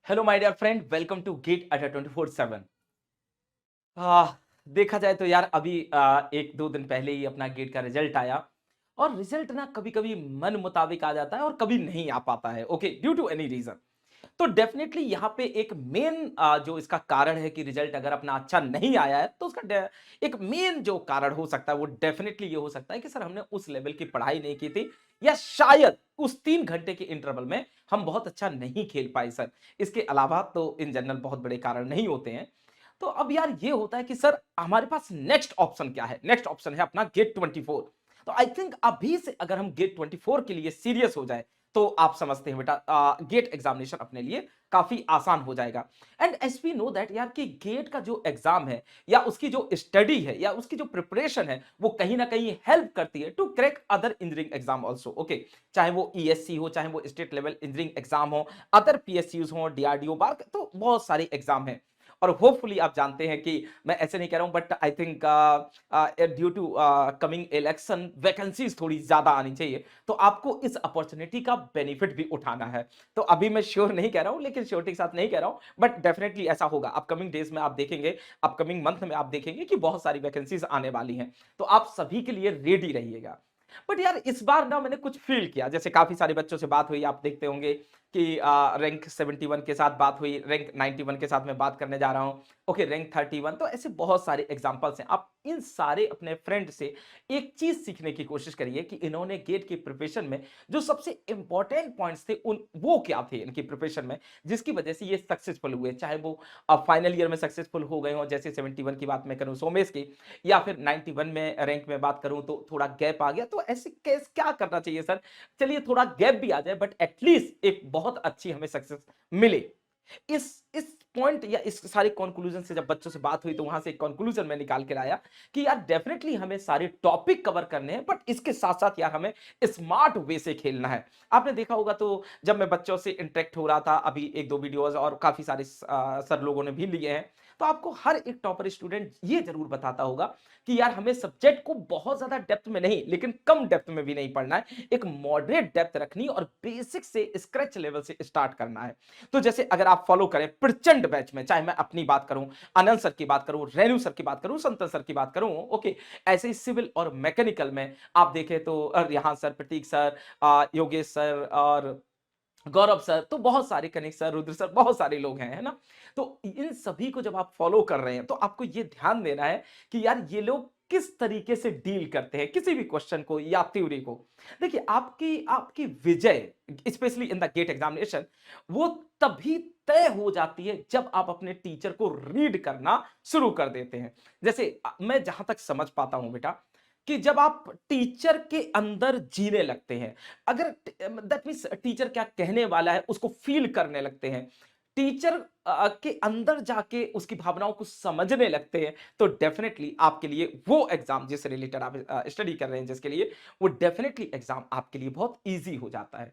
Hello my dear friend, welcome to GATE Adda 24/7। आ, देखा जाए तो यार अभी एक दो दिन पहले ही अपना गेट का रिजल्ट आया। और रिजल्ट ना कभी कभी मन मुताबिक आ जाता है और कभी नहीं आ पाता है, okay, due to any reason. तो डेफिनेटली यहाँ पे एक मेन जो इसका कारण है कि रिजल्ट अगर अपना अच्छा नहीं आया है तो उसका एक मेन जो कारण हो सकता है वो डेफिनेटली ये हो सकता है कि सर हमने उस लेवल की पढ़ाई नहीं की थी, या शायद उस 3 घंटे के इंटरवल में हम बहुत अच्छा नहीं खेल पाए सर। इसके अलावा तो इन जनरल बहुत बड़े कारण नहीं होते हैं। तो अब यार ये होता है कि सर हमारे पास नेक्स्ट ऑप्शन क्या है? नेक्स्ट ऑप्शन है अपना गेट 24। तो आई थिंक अभी से अगर हम गेट 24 के लिए सीरियस हो जाए तो आप समझते हैं बेटा गेट एग्जामिनेशन अपने लिए काफी आसान हो जाएगा। And as we know that यार कि गेट का जो एग्जाम है या उसकी जो स्टडी है या उसकी जो प्रिपरेशन है वो कहीं ना कहीं हेल्प करती है to crack other engineering exam also, okay. चाहे वो ईएससी हो, चाहे वो स्टेट लेवल इंजीनियरिंग एग्जाम हो, अदर पीएसयूज हो, डीआरडीओ बार, तो बहुत सारे एग्जाम है। और होपफुली आप जानते हैं कि मैं ऐसे नहीं कह रहा हूं, but I think due to coming election vacancies थोड़ी ज्यादा आनी चाहिए, तो आपको इस अपॉर्चुनिटी का बेनिफिट भी उठाना है। तो अभी मैं श्योर नहीं कह रहा हूं, लेकिन श्योरिटी के साथ नहीं कह रहा हूं, बट डेफिनेटली ऐसा होगा। अपकमिंग डेज में आप देखेंगे, अपकमिंग मंथ में आप देखेंगे कि बहुत सारी वैकेंसीज आने वाली हैं। तो आप सभी के लिए रेडी रहिएगा। बट यार इस बार ना मैंने कुछ फील किया, जैसे काफी सारे बच्चों से बात हुई, आप देखते होंगे कि रैंक 71 के साथ बात हुई, रैंक 91 के साथ मैं बात करने जा रहा हूं, ओके, रैंक 31। तो ऐसे बहुत सारे एग्जांपल्स हैं। आप इन सारे अपने फ्रेंड से एक चीज सीखने की कोशिश करिए कि इन्होंने गेट की प्रिपरेशन में जो सबसे इंपॉर्टेंट पॉइंट्स थे उन वो क्या थे इनकी प्रिपरेशन में, जिसकी वजह से ये सक्सेसफुल हुए। चाहे वो फाइनल ईयर में सक्सेसफुल हो गए हो, जैसे 71 की बात मैं करूं सोमेश की, या फिर 91 में रैंक में बात करूं तो थोड़ा गैप आ गया। तो ऐसे केस क्या करना चाहिए सर? चलिए थोड़ा गैप भी आ जाए बट एटलीस्ट एक बहुत अच्छी हमें सक्सेस मिले। इस पॉइंट या इस सारे कंक्लूजन से जब बच्चों से बात हुई तो वहां से एक कंक्लूजन मैं निकाल के लाया कि यार डेफिनेटली हमें सारे टॉपिक कवर करने हैं, बट इसके साथ साथ यार हमें स्मार्ट वे से खेलना है। आपने देखा होगा तो जब मैं बच्चों से इंटरेक्ट हो रहा था, अभी एक दो वीडियोस और काफी सारे सर लोगों ने भी लिए हैं, तो आपको हर एक टॉपर स्टूडेंट ये जरूर बताता होगा कि यार हमें सब्जेक्ट को बहुत ज्यादा डेप्थ में नहीं, लेकिन कम डेप्थ में भी नहीं पढ़ना है, एक मॉडरेट डेप्थ रखनी और बेसिक से स्क्रैच लेवल से स्टार्ट करना है। तो जैसे अगर आप फॉलो करें प्रचंड बैच में, चाहे मैं अपनी बात करूं, आनंद सर की बात करूं, रेणु सर की बात करूं, संतन सर की बात करूं, ओके, ऐसे ही सिविल और मैकेनिकल में आप देखें तो रिहान सर, प्रतीक सर, योगेश सर और गौरव सर, तो बहुत सारे, कनिक सर, रुद्र सर, बहुत सारे लोग हैं, है ना? तो इन सभी को जब आप फॉलो कर रहे हैं तो आपको ये ध्यान देना है कि यार ये लोग किस तरीके से डील करते हैं किसी भी क्वेश्चन को या थ्योरी को। देखिए आपकी आपकी विजय specially in the GATE examination वो तभी तय हो जाती है जब आप अपने टीचर को रीड करना शुरू कर देते हैं। जैसे मैं जहां तक समझ पाता हूं बेटा कि जब आप टीचर के अंदर जीने लगते हैं, अगर दैट मीन्स टीचर क्या कहने वाला है उसको फील करने लगते हैं, टीचर के अंदर जाके उसकी भावनाओं को समझने लगते हैं, तो डेफिनेटली आपके लिए वो एग्जाम जिससे रिलेटेड आप स्टडी कर रहे हैं, जिसके लिए, वो डेफिनेटली एग्जाम आपके लिए बहुत इजी हो जाता है।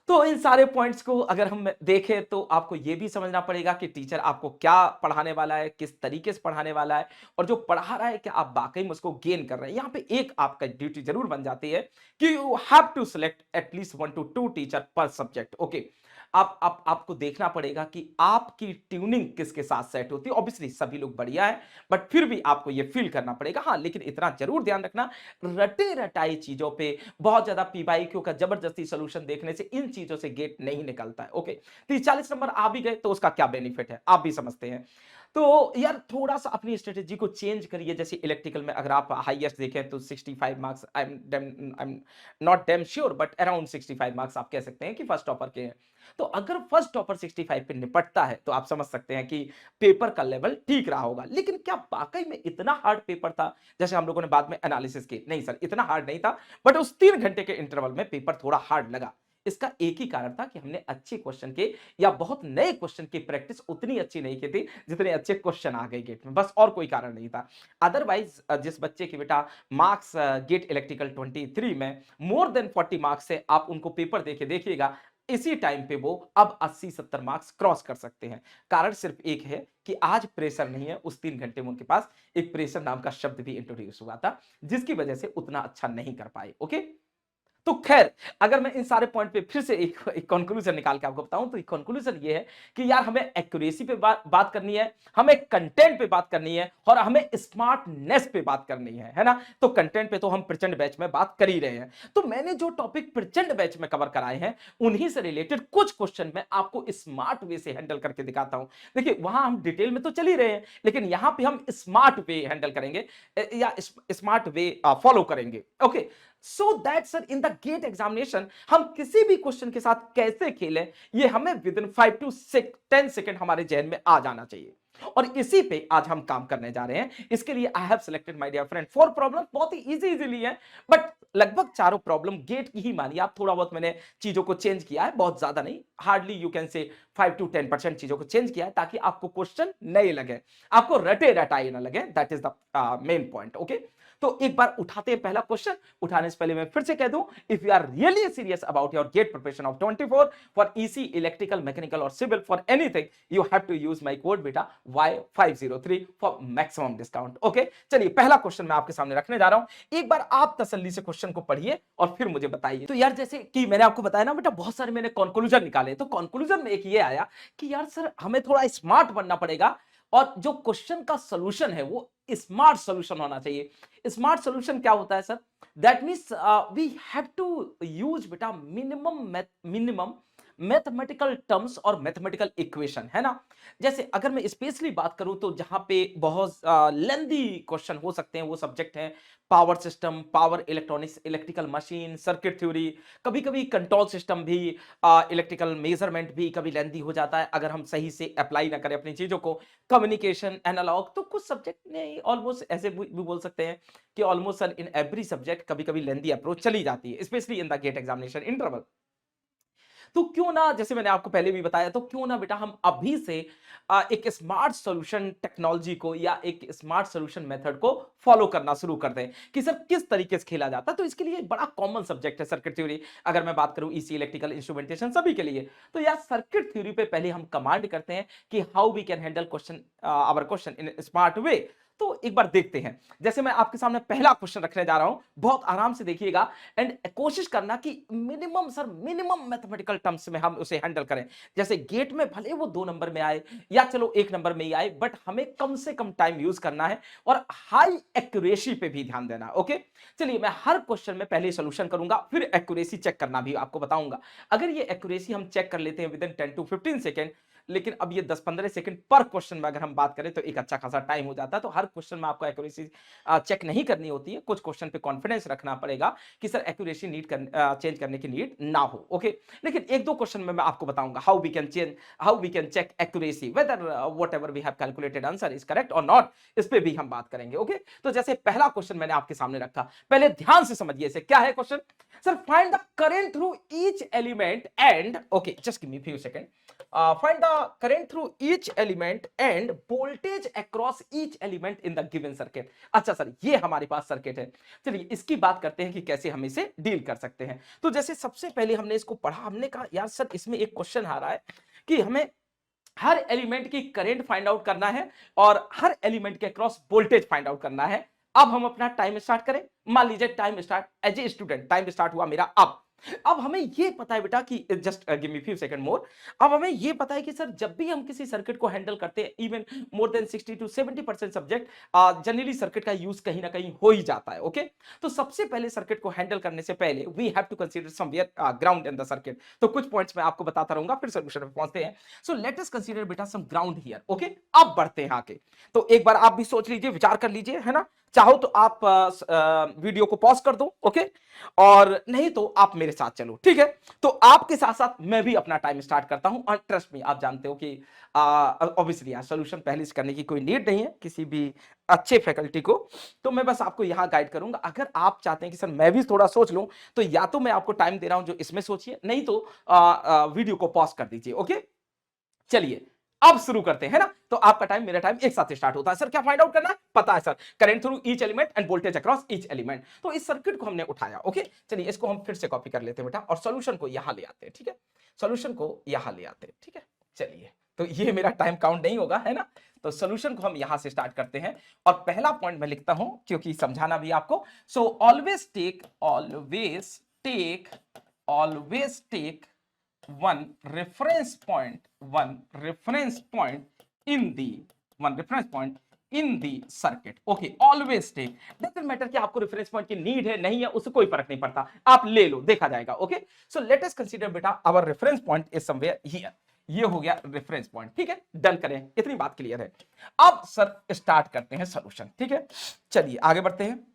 तो इन सारे पॉइंट्स को अगर हम देखें तो आपको यह भी समझना पड़ेगा कि टीचर आपको क्या पढ़ाने वाला है, किस तरीके से पढ़ाने वाला है, और जो पढ़ा रहा है क्या आप वाकई में उसको गेन कर रहे हैं। यहां पे एक आपका ड्यूटी जरूर बन जाती है कि you have to select at least 1 to 2 teacher per subject, okay. आप आपको देखना पड़ेगा कि आपकी ट्यूनिंग किसके साथ सेट होती है। ऑब्वियसली सभी लोग बढ़िया है, बट फिर भी आपको यह फील करना पड़ेगा। हाँ, लेकिन इतना जरूर ध्यान रखना, रटे रटाई चीजों पे बहुत ज्यादा पीवाईक्यू का जबरदस्ती सोल्यूशन देखने से इन चीजों से गेट नहीं निकलता है, ओके। 30-40 नंबर आ भी गए तो उसका क्या बेनिफिट है, आप भी समझते हैं। तो यार थोड़ा सा अपनी स्ट्रेटेजी को चेंज करिए। जैसे इलेक्ट्रिकल में अगर आप हाईएस्ट देखें तो 65 marks, I am not damn sure, but around 65 marks आप कह सकते हैं कि फर्स्ट टॉपर के हैं। तो अगर फर्स्ट टॉपर 65 पे निपटता है तो आप समझ सकते हैं कि पेपर का लेवल ठीक रहा होगा। लेकिन क्या वाकई में इतना हार्ड पेपर था? जैसे हम लोगों ने बाद में एनालिसिस की, नहीं सर इतना हार्ड नहीं था, बट उस 3 घंटे के इंटरवल में पेपर थोड़ा हार्ड लगा। इसका एक ही कारण था कि हमने अच्छे क्वेश्चन के या बहुत नए क्वेश्चन की प्रैक्टिस उतनी अच्छी नहीं की थी जितने अच्छे क्वेश्चन आ गए गेट में, बस और कोई कारण नहीं था। अदरवाइज जिस बच्चे के बेटा मार्क्स गेट इलेक्ट्रिकल 23 में मोर देन 40 मार्क्स से आप उनको पेपर देके देखिएगा, इसी टाइम पे वो अब 80-70 मार्क्स क्रॉस कर सकते हैं। कारण सिर्फ एक है कि आज प्रेशर नहीं है। उस 3 घंटे में उनके पास एक प्रेशर नाम का शब्द भी इंट्रोड्यूस हुआ था, जिसकी वजह से उतना अच्छा नहीं कर पाए, ओके। तो खैर, अगर मैं इन सारे पॉइंट पे फिर से एक कंक्लूजन निकाल के आपको बताऊं, तो कंक्लूजन ये है कि यार हमें एक्यूरेसी पे बात करनी है, हमें कंटेंट पे बात करनी है, और हमें स्मार्टनेस पे बात करनी है ना। तो कंटेंट पे तो हम प्रचंड बैच में बात कर ही रहे हैं। तो मैंने जो टॉपिक प्रचंड बैच में कवर कराए हैं, उन्हीं से रिलेटेड कुछ क्वेश्चन मैं आपको स्मार्ट वे से हैंडल करके दिखाता हूं। देखिए, वहां हम डिटेल में तो चल ही रहे हैं, लेकिन यहां पे हम स्मार्ट वे हैंडल करेंगे, या स्मार्ट वे फॉलो करेंगे। Okay, so that sir in the GATE examination हम किसी भी क्वेश्चन के साथ कैसे खेलें, ये हमें विद इन 5 to 10 सेकेंड हमारे जहन में आ जाना चाहिए। और इसी पे आज हम काम करने जा रहे हैं। इसके लिए I have selected my dear friend 4 problem, बहुत ही इजीली है, बट लगभग चारों प्रॉब्लम गेट की ही मानिए आप। थोड़ा बहुत मैंने चीजों को चेंज किया है, बहुत ज्यादा नहीं, hardly you can say 5 to 10% चीजों को चेंज किया है, ताकि आपको क्वेश्चन नए लगे, आपको रटे रटाए ना लगे। That is the main point. Okay, तो एक बार उठाते हैं पहला क्वेश्चन। उठाने से पहले मैं फिर से कह दूं, if you are really serious about your GATE preparation of 24 for EC, electrical, mechanical और civil, for anything you have to use my code बेटा Y503 for maximum discount. Okay, चलिए पहला क्वेश्चन मैं आपके सामने रखने जा रहा हूं। एक बार आप तसल्ली से क्वेश्चन को पढ़िए और फिर मुझे बताइए। तो यार, जैसे कि मैंने आपको बताया ना बेटा, बहुत सारे मैंने कंक्लूजन निकाले। तो कंक्लूजन में एक ये आया कि यार सर, हमें थोड़ा स्मार्ट बनना पड़ेगा, और जो क्वेश्चन का सॉल्यूशन है वो स्मार्ट सॉल्यूशन होना चाहिए। स्मार्ट सॉल्यूशन क्या होता है sir? That means we have to use बेटा मिनिमम मैथमेटिकल टर्म्स और मैथमेटिकल इक्वेशन, है ना। जैसे अगर मैं स्पेशली बात करूं, तो जहां पे बहुत लेंदी क्वेश्चन हो सकते हैं, वो सब्जेक्ट हैं power system, power electronics, electrical machine, circuit theory, कभी कभी कंट्रोल सिस्टम भी, इलेक्ट्रिकल मेजरमेंट भी कभी लेंदी हो जाता है अगर हम सही से अप्लाई ना करें अपनी चीजों को। कम्युनिकेशन, एनालॉग, तो कुछ सब्जेक्ट में ऑलमोस्ट ऐसे भी बोल सकते हैं कि ऑलमोस्ट इन एवरी सब्जेक्ट कभी कभी लेंदी अप्रोच चली जाती है, specially in the GATE examination interval. तो क्यों ना, जैसे मैंने आपको पहले भी बताया, तो क्यों ना बेटा हम अभी से एक स्मार्ट सॉल्यूशन टेक्नोलॉजी को या एक स्मार्ट सॉल्यूशन मेथड को फॉलो करना शुरू कर दें कि सर किस तरीके से खेला जाता है। तो इसके लिए एक बड़ा कॉमन सब्जेक्ट है सर्किट थ्योरी। अगर मैं बात करूं ईसी, इलेक्ट्रिकल, इंस्ट्रूमेंटेशन, सभी के लिए, तो यार सर्किट थ्योरी पे पहले हम कमांड करते हैं कि how we can handle question, our question in smart way. तो एक बार देखते हैं। जैसे मैं आपके सामने पहला क्वेश्चन रखने जा रहा हूं, बहुत आराम से देखिएगा एंड कोशिश करना कि minimum sir minimum mathematical terms में हम उसे हैंडल करें। जैसे गेट में भले वो 2 नंबर में आए या चलो 1 नंबर में ही आए, बट हमें कम से कम टाइम यूज करना है और हाई एक्यूरेसी पे भी ध्यान देना। ओके, चलिए मैं हर क्वेश्चन में पहले सॉल्यूशन करूंगा, फिर एक्यूरेसी चेक करना भी आपको बताऊंगा। अगर ये एक्यूरेसी हम चेक कर लेते हैं विद इन 10 to 15 सेकेंड, लेकिन अब ये 10-15 सेकंड पर क्वेश्चन में अगर हम बात करें तो एक अच्छा खासा टाइम हो जाता है। तो हर क्वेश्चन में आपको एक्यूरेसी चेक नहीं करनी होती है, कुछ क्वेश्चन पे कॉन्फिडेंस रखना पड़ेगा कि सर एक्यूरेसी चेंज करने की नीड ना हो। ओके, लेकिन एक दो क्वेश्चन में मैं आपको बताऊंगा how we can check accuracy whether whatever we have calculated answer is correct और नॉट। इस पे भी हम बात करेंगे। ओके, तो जैसे पहला क्वेश्चन मैंने आपके सामने रखा, पहले ध्यान से समझिए इसे। क्या है question? Sir find the current through each element and, okay just give me few second, find the current through each element and voltage across each element in the given circuit। अच्छा सर, ये हमारे पास circuit है। चलिए इसकी बात करते हैं कि कैसे हम इसे डील कर सकते हैं। तो जैसे सबसे पहले हमने इसको पढ़ा, हमने कहा यार सर इसमें एक क्वेश्चन आ रहा है कि हमें हर एलिमेंट की करंट फाइंड आउट करना है और हर एलिमेंट के अक्रॉस वोल्टेज फाइंड आउट करना है। अब हम अपना टाइम स्टार्ट करें। मान लीजिए time start, as a student time start हुआ मेरा अब हमें यह पता है बेटा कि just give me few second more. अब हमें यह पता है कि सर जब भी हम किसी सर्किट को हैंडल करते हैं, even more than 60 to 70% subject generally circuit का यूज कहीं ना कहीं हो ही जाता है। ओके, तो सबसे पहले सर्किट को हैंडल करने से पहले we have to consider somewhere ground in the circuit. तो कुछ पॉइंट्स मैं आपको बताता रहूंगा, फिर सोल्यूशन पे पहुंचते हैं। सो लेट अस कंसीडर बेटा सम ग्राउंड हियर। ओके, अब बढ़ते हैं आगे। तो एक बार आप भी सोच लीजिए, विचार कर लीजिए, है ना। चाहो तो आप वीडियो को पॉज कर दो, ओके, और नहीं तो आप मेरे साथ चलो, ठीक है। तो आपके साथ साथ मैं भी अपना टाइम स्टार्ट करता हूं और ट्रस्ट मी, आप जानते हो कि ऑब्वियसली यार सॉल्यूशन पहले से करने की कोई नीड नहीं है किसी भी अच्छे फैकल्टी को। तो मैं बस आपको यहां गाइड करूंगा। अगर आप चाहते हैं कि सर मैं भी थोड़ा सोच लूं, तो या तो मैं आपको टाइम दे रहा हूं जो इसमें सोचिए, नहीं तो वीडियो को पॉज कर दीजिए। ओके, चलिए अब शुरू करते हैं ना। तो आपका टाइम मेरा टाइम एक साथ स्टार्ट होता है। सर क्या फाइंड आउट करना है? पता है sir, current through each element end voltage across each element. तो इस सर्किट को हमने उठाया। ओके, चलिए इसको हम फिर से कॉपी कर लेते हैं बेटा और सॉल्यूशन को यहां ले आते हैं, ठीक है। सॉल्यूशन को यहां ले आते हैं, ठीक है। चलिए, तो ये मेरा टाइम काउंट नहीं होगा, है ना। तो सॉल्यूशन को हम यहां से स्टार्ट करते हैं और पहला पॉइंट मैं लिखता हूं क्योंकि समझाना भी आपको। So always take always take one reference point in the circuit. Okay, always take. Doesn't matter कि आपको reference point की need है नहीं है, उससे कोई फर्क नहीं पड़ता, आप ले लो, देखा जाएगा. Okay, so let us consider बेटा our reference point is somewhere here. ये हो गया रेफरेंस पॉइंट. ठीक है, डन करें, इतनी बात क्लियर है. अब सर स्टार्ट करते हैं सॉल्यूशन. ठीक है, चलिए आगे बढ़ते हैं.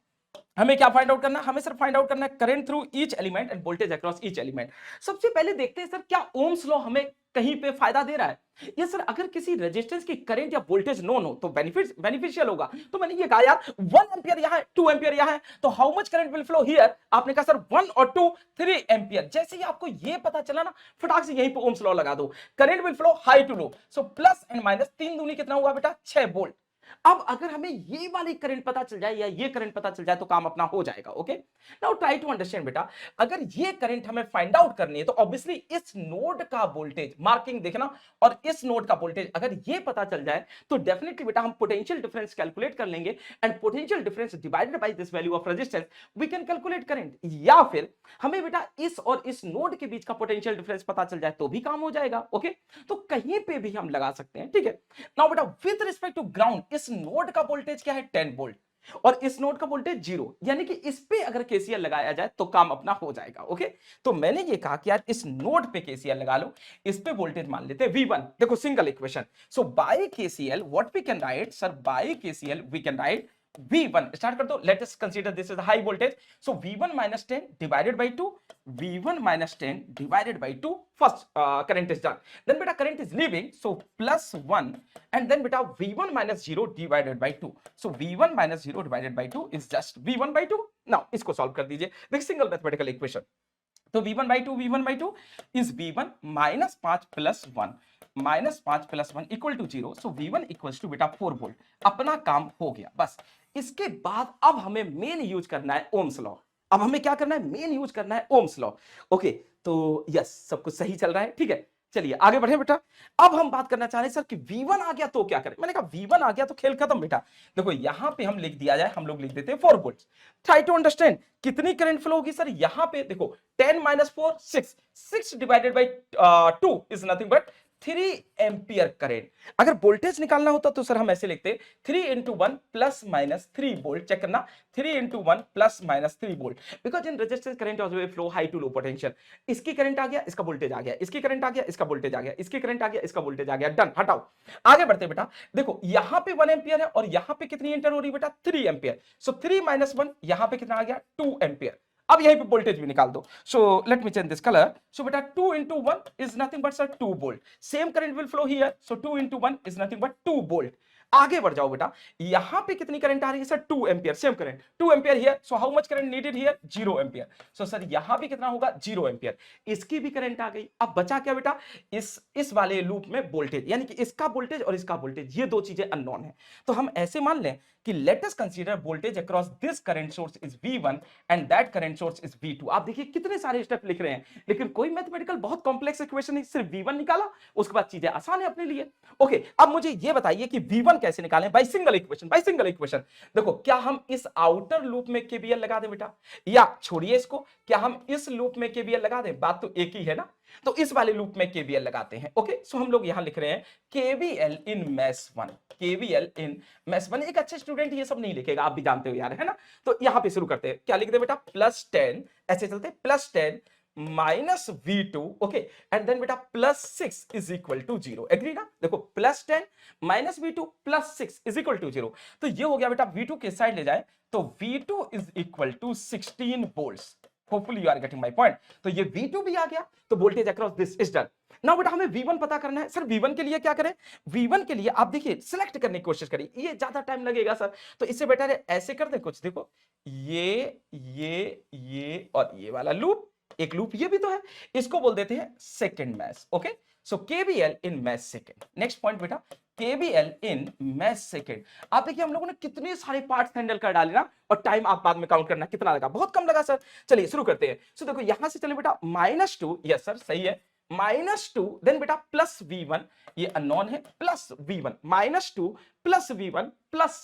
हमें क्या फाइंड आउट करना है? हमें सर फाइंड आउट करना है current through each element end voltage across each element. सबसे पहले देखते हैं सर क्या ओम्स लॉ हमें कहीं पे फायदा दे रहा है. ये सर अगर किसी रेजिस्टेंस की करंट या वोल्टेज नोन हो तो बेनिफिशियल होगा. तो मैंने ये कहा यार 1 एंपियर यहां है, 2 एंपियर यहां है, तो how much current will flow here? आपने कहा सर 1 और 2 3 एंपियर. जैसे ही आपको ये पता चला ना, फटाक से यहीं पे ओम्स लॉ लगा दो. Current will flow high to low, so plus and minus 3 दूनी कितना हुआ बेटा? 6 वोल्ट. अब अगर हमें ये वाली करंट पता चल जाए या ये करंट पता चल जाए तो काम अपना हो जाएगा. Okay, now try to understand बेटा. अगर ये करंट हमें फाइंड आउट करनी है तो ऑब्वियसली इस नोड का वोल्टेज मार्किंग देखना और इस नोड का वोल्टेज अगर ये पता चल जाए तो डेफिनेटली बेटा हम पोटेंशियल डिफरेंस कैलकुलेट कर लेंगे and potential difference divided by this value of resistance we can calculate current. या फिर हमें बेटा इस और इस नोड के बीच का पोटेंशियल डिफरेंस पता चल जाए तो भी काम हो जाएगा. ओके, तो कहीं पे भी हम लगा सकते हैं. ठीक है, नाउ बेटा विद रिस्पेक्ट टू ग्राउंड इस नोड का वोल्टेज क्या है? 10 वोल्ट और इस नोड का वोल्टेज 0, यानी कि इस पे अगर केसीएल लगाया जाए तो काम अपना हो जाएगा. ओके, तो मैंने ये कहा कि यार इस नोड पे केसीएल लगा लो, इस पे वोल्टेज मान लेते हैं V1. देखो single equation, so by KCL what we can write sir? By KCL we can write V1. Start कर दो. Let us consider this is high voltage, so V1 minus 10 divided by 2, V1 minus 10 divided by 2. First current is done. Then beta current is leaving, so plus 1, and then beta V1 minus 0 divided by 2. So V1 minus 0 divided by 2 is just V1 by 2. Now इसको solve कर दीजिए. देखिए single mathematical equation, तो V1 by 2 is V1 minus 5 plus 1 minus 5 plus 1 equal to 0. So V1 equals to बेटा 4 volt. अपना काम हो गया बस. इसके बाद अब हमें मेन यूज करना है ओम्स लॉ. अब हमें क्या करना है? मेन यूज करना है ओम्स लॉ. ओके, तो यस सब कुछ सही चल रहा है. ठीक है, चलिए आगे बढ़े बेटा. अब हम बात करना चाह रहे हैं सर कि V1 आ गया तो क्या करें? मैंने कहा V1 आ गया तो खेल खत्म बेटा. देखो यहां पे हम लिख दिया जाए, हम लोग लिख देते हैं 4 वोल्ट. ट्राई टू अंडरस्टैंड कितनी करंट फ्लो होगी सर? यहां पे देखो 10 minus 4 6 divided by 2 is nothing but 3 ampere current. अगर वोल्टेज निकालना होता तो सर हम ऐसे लिखते 3 into 1 plus minus 3 volt. Check करना 3 into 1 plus minus 3 volt, because in resistance current always flow high to low potential. इसकी करंट आ गया, इसका वोल्टेज आ गया, इसकी करंट आ गया, इसका वोल्टेज आ गया, इसकी करंट आ गया, इसका वोल्टेज आ गया. डन, हटाओ. आगे बढ़ते बेटा. देखो यहां पे 1 एम्पियर है और यहां पे कितनी एंटर हो रही है बेटा? 3 एम्पियर. सो 3 minus 1 यहां पे कितना आ गया? 2 एम्पियर. अब यहीं पे वोल्टेज भी निकाल दो. So let me change this colour. So बेटा 2 into 1 is nothing but sir 2 volt. Same current will flow here. So 2 into 1 is nothing but 2 volt. आगे बढ़ जाओ बेटा. यहां पे कितनी करंट आ रही है sir? 2 ampere. Same current 2 ampere here. So how much current needed here? 0 ampere. So sir यहां भी कितना होगा? 0 एम्पियर. इसकी भी करंट आ गई. अब बचा क्या बेटा? इस वाले लूप में वोल्टेज, यानी कि इसका वोल्टेज और इसका वोल्टेज, ये दो चीजें अननोन है. तो हम ऐसे मान लें कि late us consider voltage across this current source is V1 and that current source is V2. आप देखिए कितने सारे स्टेप लिख रहे हैं, लेकिन कोई मैथमेटिकल बहुत कॉम्प्लेक्स इक्वेशन नहीं, सिर्फ V1 निकाला, उसके बाद चीजें आसान है अपने लिए. ओके, अब मुझे ये बताइए कि V1 कैसे निकालें? By single equation, by single equation. देखो क्या हम इस आउटर लूप में KVL लगा दें बेटा, या छोड़िए इसको, क्या हम इस लूप में KVL लगा दें? बात तो एक ही है ना. तो इस वाले लूप में KVL लगाते हैं. ओके, सो हम लोग यहां लिख रहे हैं KVL इन मेष 1. KVL इन मेष 1. एक अच्छे स्टूडेंट ये सब नहीं लिखेगा, आप भी जानते हो यार, है ना. तो यहां पे शुरू करते हैं. क्या लिख दे बेटा? प्लस 10, ऐसे चलते plus 10 minus V2. Okay, and then बेटा plus 6 is equal to 0. Agree ना. देखो plus 10 minus V2 plus 6 is equal to 0. तो ये हो गया बेटा. V2 के साइड ले जाए तो V2 is equal to 16 volts. Hopefully you are getting my point. तो ये V2 भी आ गया, तो voltage across this is done. Now बेटा हमें V1 पता करना है. सर V1 के लिए क्या करें? V1 के लिए आप देखिए सिलेक्ट करने की कोशिश करिए, ये ज्यादा टाइम लगेगा सर, तो इससे बेटर है ऐसे कर दे कुछ. देखो ये और ये वाला लूप, एक लूप ये भी तो है, इसको बोल देते हैं सेकंड मैश. ओके, सो KVL इन मैश सेकंड. नेक्स्ट पॉइंट बेटा KVL इन मैश सेकंड. आप देखिए हम लोगों ने कितने सारे पार्ट्स हैंडल कर डाले ना, और टाइम आप बाद में काउंट करना कितना लगा, बहुत कम लगा सर. चलिए शुरू करते हैं. सो देखो यहां से चले बेटा -2, यस सर सही है, -2, देन बेटा प्लस V1, ये अननोन है, plus V1 -2 plus V1 plus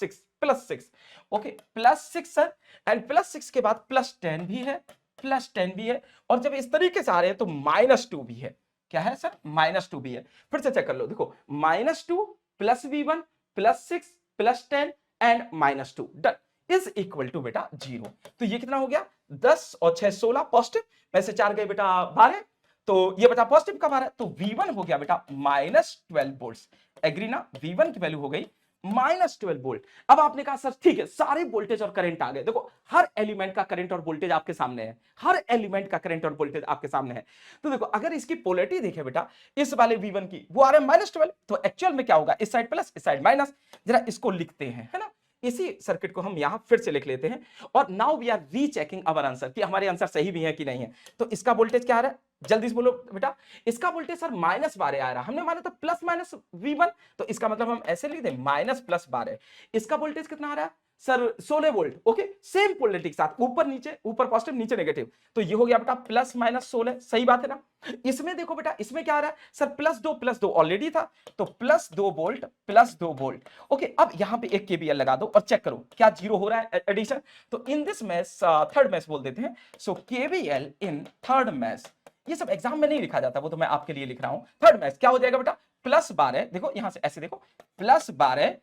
6. Okay, plus 6 sir, and plus 6 के बाद प्लस 10 भी है, +10 भी है, और जब इस तरीके से आ रहे हैं तो -2 भी है। क्या है सर? -2 भी है। फिर से चेक कर लो, देखो -2 plus V1 +6 +10 and -2 done is equal to बेटा 0। तो ये कितना हो गया? 10 और 6 16 पॉजिटिव में से 4 गए बेटा 12, तो ये बचा पॉजिटिव का 12, तो V1 हो गया बेटा -12 वोल्ट। एग्री ना? V1 की वैल्यू हो गई -12 वोल्ट। अब आपने कहा सर ठीक है, सारे वोल्टेज और करंट आ गए। देखो हर एलिमेंट का करंट और वोल्टेज आपके सामने है, हर एलिमेंट का करंट और वोल्टेज आपके सामने है। तो देखो अगर इसकी पोलैरिटी देखें बेटा, इस वाले V1 की वो आ रहा है -12, तो एक्चुअल में क्या होगा? इस साइड प्लस इस साइड माइनस। जरा इसको लिखते हैं, है ना? इसी सर्किट को हम यहां फिर से लिख लेते हैं, और now we are rechecking our answer कि हमारे आंसर सही भी है कि नहीं है। तो इसका वोल्टेज क्या आ रहा है? जल्दी से बोलो बेटा। इसका वोल्टेज सर -12 आ रहा है, हमने माना था प्लस माइनस V1, तो इसका मतलब हम ऐसे लिख दें -+12। इसका वोल्टेज कितना आ रहा है sir? 16 volt. Okay, same polarity के साथ, ऊपर नीचे, ऊपर पॉजिटिव नीचे नेगेटिव, तो ये हो गया बेटा +-16। सही बात है ना? इसमें देखो बेटा, इसमें क्या आ रहा है सर? +2 ऑलरेडी था, तो +2 वोल्ट +2 वोल्ट। ओके, अब यहां पे एक केवीएल लगा दो और चेक करो क्या 0 हो रहा है एडिशन। तो in this mesh, third mesh बोल देते हैं, so KVL in third mesh. ये सब एग्जाम में नहीं लिखा जाता, वो तो मैं आपके लिए लिख रहा हूं। थर्ड मैश क्या हो जाएगा बेटा? +12, देखो यहां से ऐसे देखो, +12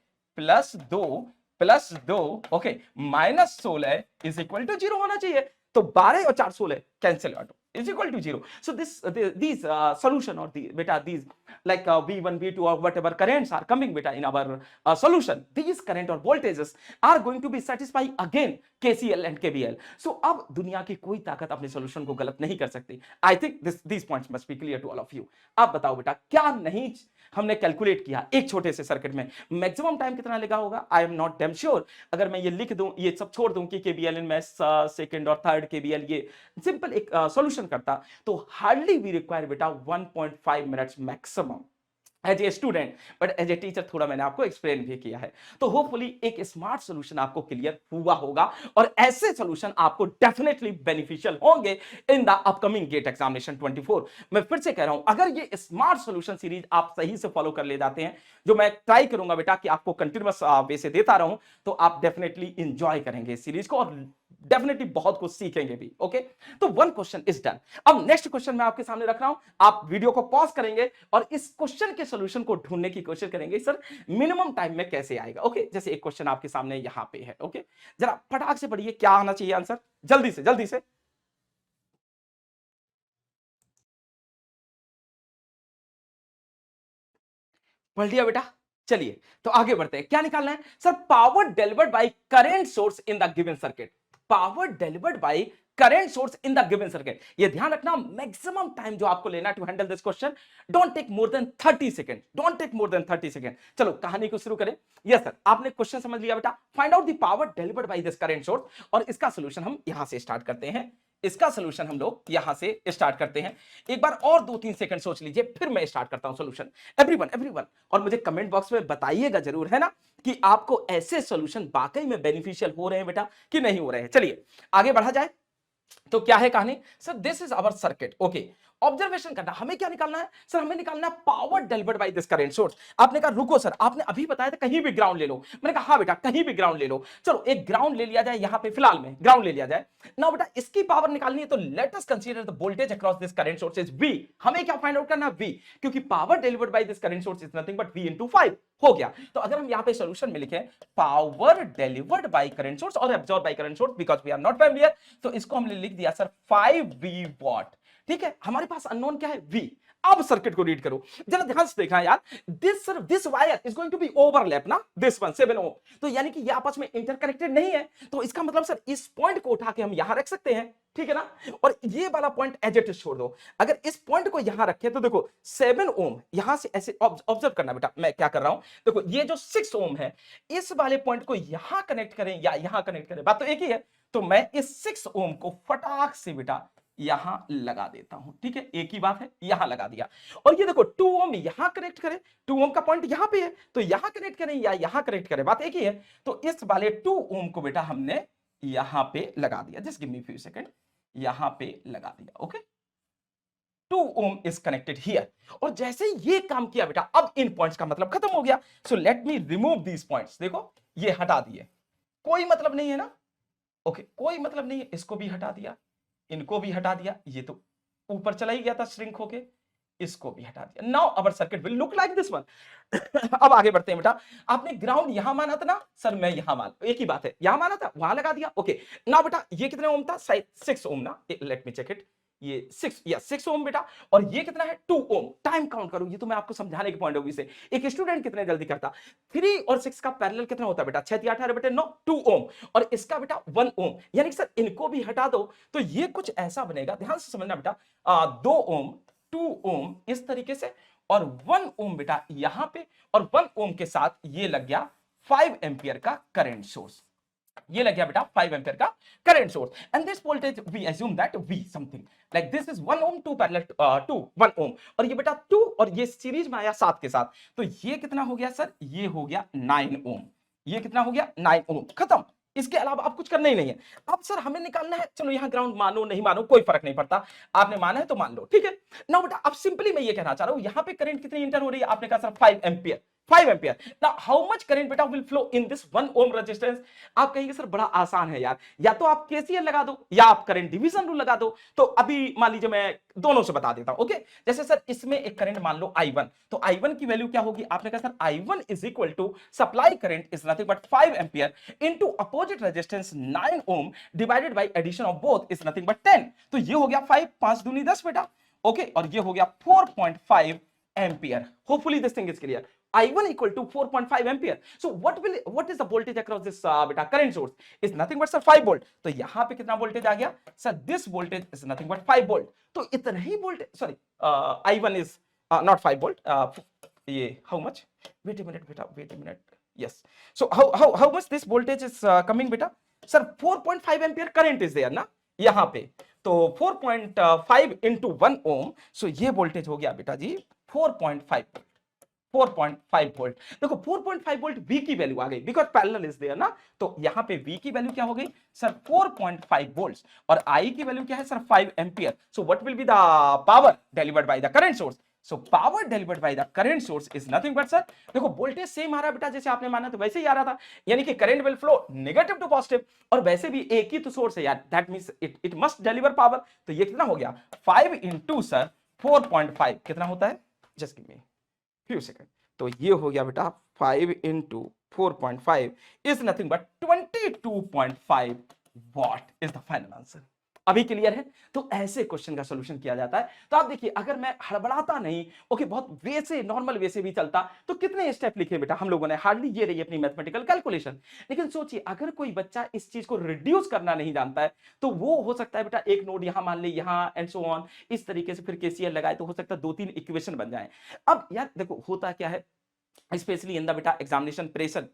+2 ओके, -16 इज इक्वल टू 0 होना चाहिए। तो 12 और 4 16 cancel out is equal to 0. So these solution or the beta these like V1 V2 or whatever currents are coming beta in our solution, these current or voltages are going to be satisfy again KCL and KVL. So अब दुनिया की कोई ताकत अपने solution को गलत नहीं कर सकती। I think these points must be clear to all of you. आप बताओ बेटा क्या नहीं हमने कैलकुलेट किया एक छोटे से सर्किट में, मैक्सिमम टाइम कितना लगा होगा? आई एम नॉट डैम श्योर। अगर मैं ये लिख दूं, ये सब छोड़ दूं कि केवीएल इन मैथ्स सेकंड और थर्ड केवीएल, ये सिंपल एक सॉल्यूशन करता, तो हार्डली वी रिक्वायर बेटा 1.5 minutes maximum as a student, but as a teacher थोड़ा मैंने आपको एक्सप्लेन भी किया है। तो होपफुली एक स्मार्ट सॉल्यूशन आपको क्लियर हुआ होगा, और ऐसे सॉल्यूशन आपको डेफिनेटली बेनिफिशियल होंगे in the upcoming GATE examination 24। मैं फिर से कह रहा हूं, अगर ये स्मार्ट सॉल्यूशन सीरीज आप सही से फॉलो कर ले जाते हैं, जो मैं ट्राई करूंगा बेटा कि आपको कंटिन्यूअस वे से देता रहूं, तो आप डेफिनेटली इंजॉय करेंगे इस सीरीज को, और डेफिनेटली बहुत कुछ सीखेंगे भी। ओके, तो वन क्वेश्चन इज डन। अब नेक्स्ट क्वेश्चन मैं आपके सामने रख रहा हूं, आप वीडियो को पॉज करेंगे और इस क्वेश्चन के सॉल्यूशन को ढूंढने की कोशिश करेंगे सर मिनिमम टाइम में कैसे आएगा। ओके, जैसे एक क्वेश्चन आपके सामने यहां पे है। ओके, जरा फटाक से पढ़िए, क्या आना चाहिए आंसर, जल्दी से जल्दी से। पढ़ लिया बेटा? चलिए तो आगे बढ़ते हैं, क्या निकालना है sir? Power delivered by current source in the given circuit. Power delivered by current source in the given circuit, ये ध्यान रखना, मैक्सिमम टाइम जो आपको लेना to handle this question, don't take more than 30 second, don't take more than 30 second. चलो कहानी को शुरू करें। यस सर, आपने क्वेश्चन समझ लिया बेटा, find out the power delivered by this current source, और इसका सॉल्यूशन हम यहां से स्टार्ट करते हैं। इसका सॉल्यूशन हम लोग यहां से स्टार्ट करते हैं। एक बार और 2-3 सेकंड सोच लीजिए, फिर मैं स्टार्ट करता हूं सॉल्यूशन। एवरीवन, और मुझे कमेंट बॉक्स में बताइएगा जरूर, है ना, कि आपको ऐसे सॉल्यूशन वाकई में बेनिफिशियल हो रहे हैं बेटा कि नहीं हो रहे हैं। चलिए आगे बढ़ा जाए। तो क्या है कहानी sir? This is our circuit. Okay, observation करना, हमें क्या निकालना है सर? हमें निकालना है power delivered by this current source. आपने कहा रुको सर, आपने अभी बताया था कहीं भी ग्राउंड ले लो। मैंने कहा हाँ बेटा, कहीं भी ग्राउंड ले लो। चलो एक ग्राउंड ले लिया जाए, यहां पे फिलहाल में ग्राउंड ले लिया जाए। नाउ बेटा इसकी पावर निकालनी है, तो late us consider the voltage across this current source is V। हमें क्या फाइंड आउट करना है? V, क्योंकि power delivered by this current source is nothing but V into 5 हो गया। तो अगर हम यहां पे सॉल्यूशन में लिखें power delivered by current source और absorb by current source, because we are not familiar, तो इसको हमने लिख दिया सर 5V वॉट। ठीक है, हमारे पास अननोन क्या है? V। अब सर्किट को रीड करो, जरा ध्यान से देखना यार, this wire is going to be overlap ना, दिस वन 7 ओम, तो यानी कि ये आपस में इंटरकनेक्टेड नहीं है। तो इसका मतलब सर इस पॉइंट को उठा के हम यहां रख सकते हैं, ठीक है ना, और ये वाला पॉइंट एज इट इज छोड़ दो। अगर इस पॉइंट को यहां रखें तो देखो 7 ओम, यहां से ऐसे ऑब्जर्व करना बेटा, मैं क्या कर रहा हूं, देखो ये जो 6 ओम है, इस वाले पॉइंट को यहां कनेक्ट करें या यहां कनेक्ट करें, बात तो एक ही है। तो मैं इस 6 ओम को फटाक से बेटा यहां लगा देता हूं, ठीक है, एक ही बात है, यहां लगा दिया। और ये देखो 2 ओम यहां कनेक्ट करें, 2 ओम का पॉइंट यहां पे है, तो यहां कनेक्ट करें या यहां कनेक्ट करें, बात एक ही है। तो इस वाले 2 ओम को बेटा हमने यहां पे लगा दिया, just give me few second, यहां पे लगा दिया। Okay, 2 ohm is connected here, और जैसे ये काम किया बेटा, अब इन पॉइंट्स का मतलब खत्म हो गया। सो let me remove these points, देखो ये हटा दिए, कोई मतलब नहीं है ना। ओके, कोई मतलब नहीं है, इसको भी हटा दिया, इनको भी हटा दिया, ये तो ऊपर चला ही गया था श्रिंक होके, इसको भी हटा दिया। Now our circuit will look like this one. अब आगे बढ़ते हैं बेटा। आपने ग्राउंड यहां माना था ना सर, मैं यहां मान, एक ही बात है, यहां माना था वहां लगा दिया। ओके नाउ बेटा ये कितने ओम था, 6 ओम ना, लेट मी चेक इट, ये 6 ओम बेटा, और ये कितना है 2 ओम। टाइम काउंट करो, ये तो मैं आपको समझाने के पॉइंट ऑफ व्यू से, एक स्टूडेंट कितने जल्दी करता। 3 और 6 का पैरेलल कितना होता है बेटा, 6 18 बेटे 9, 2 ओम, और इसका बेटा 1 ओम, यानी कि सर इनको भी हटा दो तो ये कुछ ऐसा बनेगा, ध्यान से समझना बेटा, 2 ओम, 2 ओम इस तरीके से, और 1 ओम बेटा यहां पे, और 1 ओम के साथ ये लग गया 5 एंपियर का करंट सोर्स, ये लग गया बेटा 5 एंपियर का current source, and this voltage we assume that we something like this is 1 ohm to parallel to 1 ohm, और ये बेटा 2 और ये सीरीज में आया 7 के साथ, तो ये कितना हो गया सर, ये हो गया 9 ओम, ये कितना हो गया 9 ओम, खत्म। इसके अलावा आप कुछ करना ही नहीं है। अब सर हमें निकालना है, चलो यहां ग्राउंड मानो नहीं मानो कोई फर्क नहीं पड़ता, आपने माना है तो मान लो, ठीक है ना बेटा। अब सिंपली मैं ये कहना चाह रहा हूं, यहां पे करंट कितनी इंटर हो रही है, आपने कहा sir 5 ampere, 5 ampere. Now how much current बेटा will flow in this 1 ohm resistance. आप कहेंगे सर बड़ा आसान है यार, या तो आप केसीएल लगा दो या आप करंट डिवीजन रूल लगा दो। तो अभी मान लीजिए मैं दोनों से बता देता हूं, ओके। जैसे सर इसमें एक करंट मान लो I1, तो I1 की वैल्यू क्या होगी, आपने कहा sir I1 is equal to supply current is nothing but 5 ampere into opposite resistance 9 ohm divided by addition of both is nothing but 10। तो ये हो गया 5, 5 दूनी 10 बेटा, ओके, और ये हो गया 4.5 ampere. Hopefully this thing is clear. I1 equal to 4.5 ampere. So what is the voltage across this beta current source? Is nothing but sir 5 volt. तो यहां पे कितना वोल्टेज आ गया sir, this voltage is nothing but 5 volt. तो इतना ही voltage, sorry I1 is not 5 volt. ये how much? Wait a minute बेटा, wait a minute. Yes. So how much this voltage is coming बेटा? Sir 4.5 ampere current is there ना यहां पे, तो 4.5 into 1 ohm. So ये वोल्टेज हो गया बेटा जी 4.5 4.5 वोल्ट। देखो 4.5 वोल्ट V की वैल्यू आ गई, बिकॉज पैरेलल इज देयर ना, तो यहां पे V की वैल्यू क्या हो गई सर 4.5 वोल्ट्स, और I की वैल्यू क्या है sir 5 ampere. So what will be the power delivered by the current source, so power delivered by the current source is nothing but sir, देखो वोल्टेज सेम आ रहा है बेटा, जैसे आपने माना तो वैसे ही आ रहा था, यानी कि current will flow negative to positive, और वैसे भी एक ही तो सोर्स है यार, that means it must deliver power. तो ये कितना हो गया 5 इंटू सर 4.5 कितना होता है, just give me few second, तो ये हो गया बेटा 5 into 4.5 is nothing but 22.5 what is the final answer. अभी क्लियर है। तो ऐसे क्वेश्चन का सॉल्यूशन किया जाता है। तो आप देखिए, अगर मैं हड़बड़ाता नहीं, ओके, बहुत वैसे नॉर्मल वैसे भी चलता, तो कितने स्टेप लिखे बेटा हम लोगों ने, हार्डली ये रही अपनी मैथमेटिकल कैलकुलेशन। लेकिन सोचिए, अगर कोई बच्चा इस चीज को रिड्यूस करना नहीं जानता है, तो वो हो सकता है बेटा एक नोड यहां मान ले, यहां एंड सो ऑन, इस तरीके से फिर केसीएल लगाए, तो हो सकता है 2-3 इक्वेशन बन जाए। अब यार देखो होता क्या है, स्पेशली इन द बेटा एग्जामिनेशन प्रेशर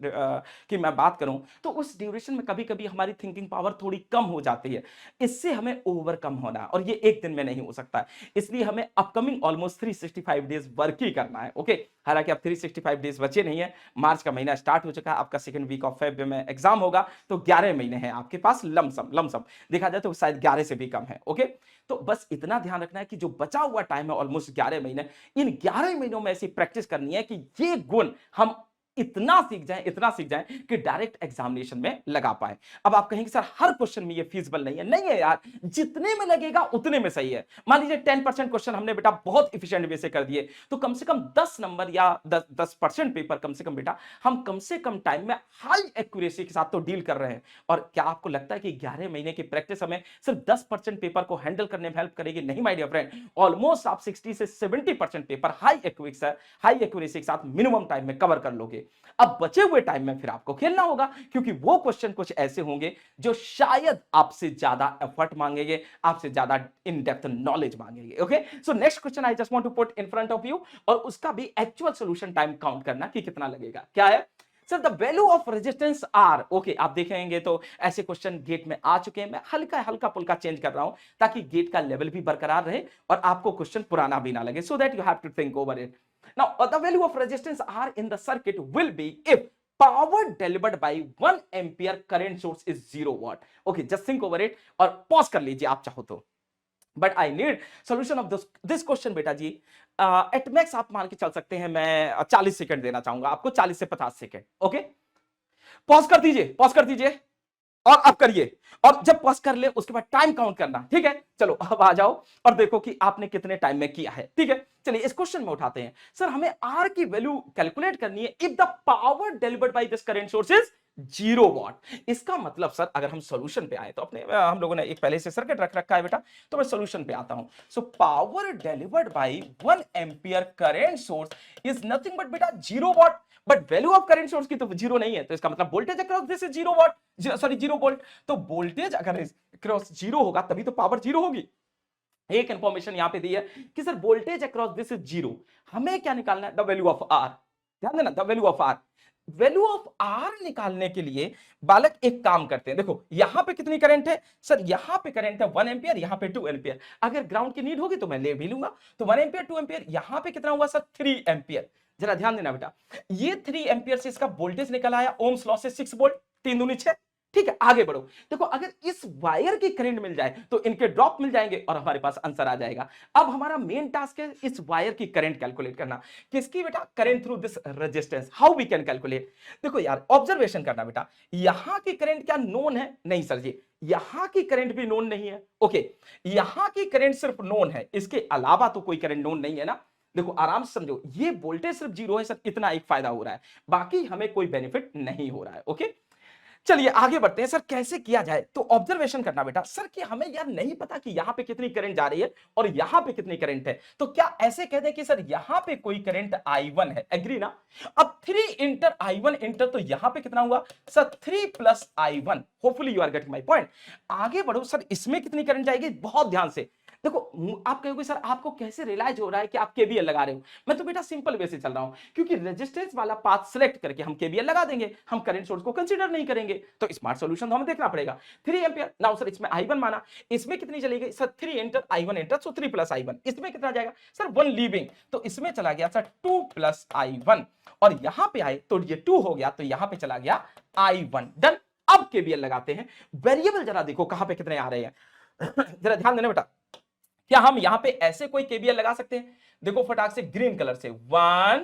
की मैं बात करूं, तो उस ड्यूरेशन में कभी कभी हमारी थिंकिंग पावर थोड़ी कम हो जाती है। इससे हमें ओवरकम होना है, और ये एक दिन में नहीं हो सकता है, इसलिए हमें अपकमिंग ऑलमोस्ट 365 डेज वर्क ही करना है, ओके। हालांकि अब 365 डेज बचे नहीं है, मार्च का महीना स्टार्ट हो चुका है, आपका सेकंड वीक ऑफ फेब में एग्जाम होगा, तो 11 महीने हैं आपके पास, लमसम देखा जाए तो शायद 11 से भी कम है, ओके। तो बस इतना ध्यान रखना है कि जो बचा हुआ टाइम है ऑलमोस्ट 11 महीने, इन 11 महीनों में ऐसी प्रैक्टिस करनी है कि ये गुण हम इतना सीख जाएं कि डायरेक्ट एग्जामिनेशन में लगा पाए। अब आप कहेंगे सर हर क्वेश्चन में ये फीजिबल नहीं है यार, जितने में लगेगा उतने में सही है। मान लीजिए 10% क्वेश्चन हमने बेटा बहुत इफिशिएंट वे से कर दिए, तो कम से कम 10 नंबर या 10% पेपर कम से कम बेटा हम कम से कम टाइम में हाई एक्यूरेसी के साथ तो डील कर रहे हैं। और क्या आपको लगता है कि 11 महीने की प्रैक्टिस हमें सिर्फ 10% पेपर को हैंडल करने में हेल्प करेगी? नहीं माय डियर फ्रेंड, ऑलमोस्ट आप 60 से 70% पेपर हाई एक्यूरेसी के साथ मिनिमम टाइम में कवर कर लोगे। अब बचे हुए टाइम में फिर आपको खेलना होगा, क्योंकि वो क्वेश्चन कुछ ऐसे होंगे जो शायद आपसे ज्यादा एफर्ट मांगेंगे, आपसे ज्यादा इन डेप्थ नॉलेज मांगेंगे, okay. So next question I just want to put in front of you, और उसका भी एक्चुअल सॉल्यूशन टाइम काउंट करना कि कितना लगेगा। क्या है sir? The value of resistance R, okay. आप देखेंगे तो ऐसे क्वेश्चन गेट में आ चुके हैं, मैं हल्का पुल्का चेंज कर रहा हूं ताकि गेट का लेवल भी बरकरार रहे और आपको क्वेश्चन पुराना भी ना लगे, so that you have to think over it. Now, the value of resistance R in the circuit will be if power delivered by 1 ampere current source is 0 watt. Okay, just think over it और pause कर लीजिए आप चाहो तो। But I need solution of this question बेटा जी। At max आप मान के चल सकते हैं, मैं 40 सेकंड देना चाहूंगा आपको, 40 से 50 सेकंड, ओके। पॉज कर दीजिए, और अब करिए, और जब पॉज कर ले उसके बाद टाइम काउंट करना, ठीक है। चलो अब आ जाओ और देखो कि आपने कितने टाइम में किया है, ठीक है। चलिए इस क्वेश्चन में उठाते हैं। सर हमें आर की वैल्यू कैलकुलेट करनी है if the power delivered by this current source is 0 वाट। इसका मतलब सर अगर हम सॉल्यूशन पे आए तो अपने हम लोगों ने एक पहले से सर्किट रख रखा है बेटा, तो मैं सॉल्यूशन पे आता हूं। So power delivered by 1 ampere current source is nothing but बेटा 0 watt. But value of current source की तो 0 नहीं है, तो इसका मतलब voltage across this is 0 watt, sorry 0 volt. तो वोल्टेज अगर अक्रॉस 0 होगा तभी तो पावर 0 होगी। एक इंफॉर्मेशन यहां पे दी है कि sir voltage across this is 0, हमें क्या निकालना है, द वैल्यू ऑफ आर। ध्यान देना, the value of R. Value of R निकालने के लिए बालक एक काम करते हैं, देखो यहां पे कितनी करंट है सर, यहां पे करंट है 1 एम्पियर, यहां पे 2 एम्पियर। अगर ग्राउंड की नीड होगी तो मैं ले भी लूंगा, तो 1 एम्पियर 2 एम्पियर, यहां पे कितना हुआ सर 3 एम्पियर। जरा ध्यान देना बेटा, ये 3 एम्पियर से इसका वोल्टेज निकल आया ओम्स लॉ से 6 वोल्ट, 3 दूनी 6। ठीक है, आगे बढ़ो। देखो अगर इस वायर की करंट मिल जाए तो इनके ड्रॉप मिल जाएंगे और हमारे पास आंसर आ जाएगा। अब हमारा मेन टास्क है इस वायर की करंट कैलकुलेट करना। किसकी बेटा, current through this resistance, how we can calculate. देखो यार ऑब्जर्वेशन करना बेटा, यहां की करंट क्या नोन है, नहीं सर जी, यहां की करंट भी नोन नहीं है। ओके, यहां की करंट सिर्फ नोन है, इसके अलावा तो कोई करंट नोन नहीं है ना। देखो आराम से समझो, ये वोल्टेज सिर्फ 0 है सर, इतना एक फायदा हो रहा है, बाकी हमें कोई बेनिफिट नहीं हो रहा है। ओके, चलिए आगे बढ़ते हैं। सर कैसे किया जाए, तो ऑब्जर्वेशन करना बेटा। सर कि हमें यार नहीं पता कि यहां पे कितनी करंट जा रही है और यहां पे कितनी करंट है, तो क्या ऐसे कह दें कि सर यहां पे कोई करंट I1 है, एग्री ना। अब 3 इंटर I1 इंटर, तो यहां पे कितना हुआ sir 3 plus I1। Hopefully you are getting my point. आगे बढ़ो सर, इसमें कितनी करंट जाएगी, बहुत ध्यान से देखो। आप कहोगे सर आपको कैसे रियलाइज हो रहा है कि आप केवीएल लगा रहे हो। मैं तो बेटा सिंपल वे से चल रहा हूं, क्योंकि रेजिस्टेंस वाला पाथ सिलेक्ट करके हम केवीएल लगा देंगे, हम करंट सोर्स को कंसीडर नहीं करेंगे। तो स्मार्ट सॉल्यूशन तो हमें देखना पड़ेगा। 3 एम्पियर, नाउ सर इसमें I1 माना, इसमें कितनी चलेगी सर 3 इंटर I1 इंटर, सो 3 प्लस I1। इसमें कितना जाएगा सर 1 लीविंग, तो इसमें चला गया सर 2 प्लस I1। और यहां पे आए तो ये 2 हो गया, तो यहां पे चला गया I1। डन। अब केवीएल लगाते हैं। वेरिएबल जरा देखो कहां पे कितने आ रहे हैं जरा ध्यान देना बेटा। क्या हम यहां पे ऐसे कोई केवीएल लगा सकते हैं, देखो फटाक से ग्रीन कलर से 1